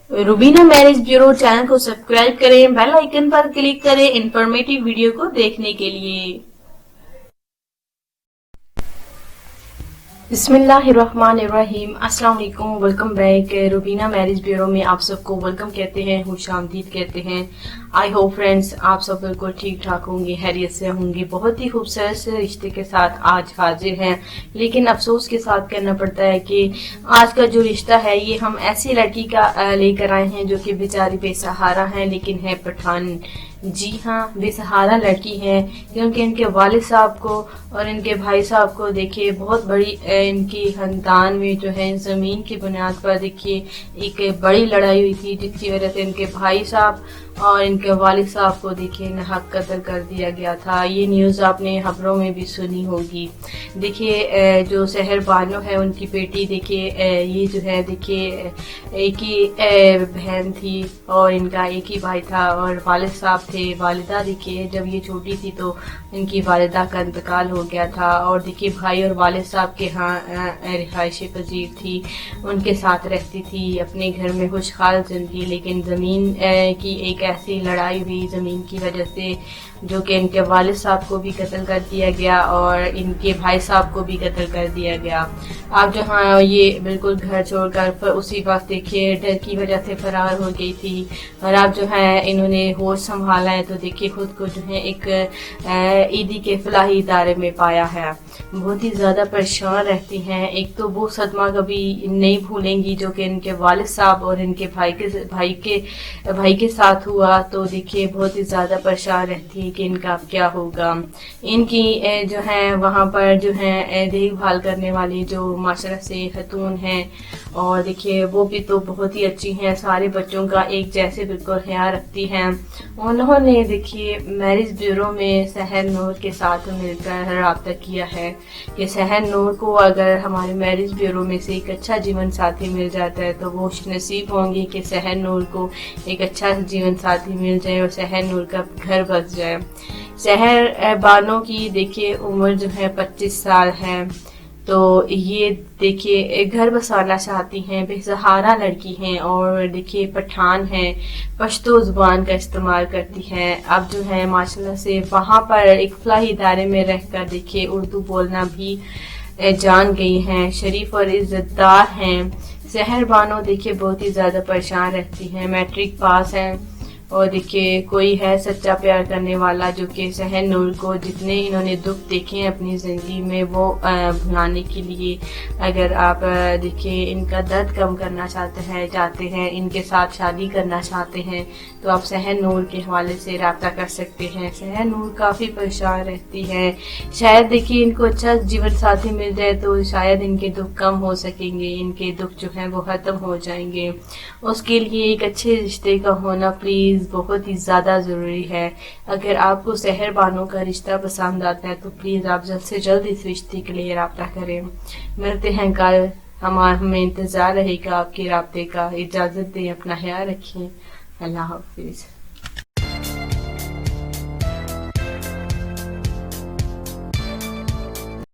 Rubina marriage bureau channel को subscribe करें, bell icon पर क्लिक करें इंफॉर्मेटिव वीडियो को देखने के लिए। बिस्मिल्लाहिर्रहमानिर्रहीम। अस्सलाम वालेकुम, welcome back. Rubina marriage bureau में आप सबको वेलकम कहते हैं, खुशामदीद कहते हैं। आई होप फ्रेंड्स आप सब बिल्कुल ठीक ठाक होंगे, खैरियत से होंगे। बहुत ही खूबसूरत से रिश्ते के साथ आज हाजिर हैं, लेकिन अफसोस के साथ कहना पड़ता है कि आज का जो रिश्ता है ये हम ऐसी लड़की का लेकर आए हैं जो कि बेचारी बेसहारा है, लेकिन है पठान। जी हाँ, बेसहारा लड़की है, क्योंकि इनके वालिद साहब को और इनके भाई साहब को देखिए बहुत बड़ी इनकी खानदान में जो है जमीन की बुनियाद पर देखिए एक बड़ी लड़ाई हुई थी, जिसकी वजह से इनके भाई साहब और इनके वालिद साहब को देखिए नाहक कत्ल कर दिया गया था। ये न्यूज़ आपने खबरों में भी सुनी होगी। देखिए जो सहर बानो है उनकी बेटी देखिए ये जो है देखिए एक ही बहन थी और इनका एक ही भाई था और वालिद साहब थे। वालिदा देखिए जब ये छोटी थी तो इनकी वालिदा का इंतकाल हो गया था और देखिए भाई और वालिद साहब के यहाँ रिहायशी पजीर थी, उनके साथ रहती थी अपने घर में खुशहाल जिंदगी। लेकिन ज़मीन की एक ऐसी लड़ाई हुई ज़मीन की वजह से, जो कि इनके वालिद साहब को भी कत्ल कर दिया गया और इनके भाई साहब को भी कत्ल कर दिया गया। आप जहाँ ये बिल्कुल घर छोड़कर उसी वक्त देखिए डर की वजह से फरार हो गई थी और अब जो है इन्होंने होश संभाला है तो देखिए खुद को जो है एक ईदी के फलाही इदारे में पाया है। बहुत ही ज़्यादा परेशान रहती हैं। एक तो वो सदमा कभी नहीं भूलेंगी जो कि इनके वालिद साहब और इनके भाई के साथ हुआ, तो देखिए बहुत ही ज़्यादा परेशान रहती है कि इनका अब क्या होगा। इनकी जो है वहाँ पर जो है देखभाल करने वाली जो माशरा से खतून हैं और देखिए वो भी तो बहुत ही अच्छी हैं, सारे बच्चों का एक जैसे बिल्कुल ख्याल रखती हैं। उन्होंने देखिए मैरिज ब्यूरो में सहर नूर के साथ मिलकर रब्ता किया है कि सहर नूर को अगर हमारे मैरिज ब्यूरो में से एक अच्छा जीवन साथी मिल जाता है तो वो नसीब होंगे कि सहर नूर को एक अच्छा जीवन साथी मिल जाए और सहर नूर का घर बस जाए। सहर बानो की देखिए उम्र जो है 25 साल है, तो ये देखिए घर बसाना चाहती हैं, बेसहारा लड़की हैं और देखिए पठान हैं, पश्तो ज़ुबान का इस्तेमाल करती हैं। अब जो है माशाल्लाह से वहाँ पर एक फलाही इदारे में रहकर देखिए उर्दू बोलना भी जान गई हैं, शरीफ और इज्जतदार हैं। सहर बानो देखिए बहुत ही ज़्यादा परेशान रहती हैं, मैट्रिक पास हैं और देखिए कोई है सच्चा प्यार करने वाला जो कि सहर नूर को जितने इन्होंने दुख देखे हैं अपनी ज़िंदगी में वो भुलाने के लिए अगर आप देखिए इनका दर्द कम करना चाहते हैं, इनके साथ शादी करना चाहते हैं तो आप सहर नूर के हवाले से रब्ता कर सकते हैं। सहर नूर काफ़ी परेशान रहती है, शायद देखिए इनको अच्छा जीवन साथी मिल जाए तो शायद इनके दुख कम हो सकेंगे, इनके दुख जो हैं वो ख़त्म हो जाएंगे। उसके लिए एक अच्छे रिश्ते का होना प्लीज़ बहुत ही ज़्यादा ज़रूरी है। अगर आपको सहर बानो का रिश्ता पसंद आता है तो प्लीज़ आप जल्द से जल्द इस रिश्ते के लिए रब्ता करें। मिलते हैं कल, हमें इंतज़ार रहेगा आपके रब्ते का। इजाज़त दें, अपना ख्याल रखें। अल्लाह हाफिज़।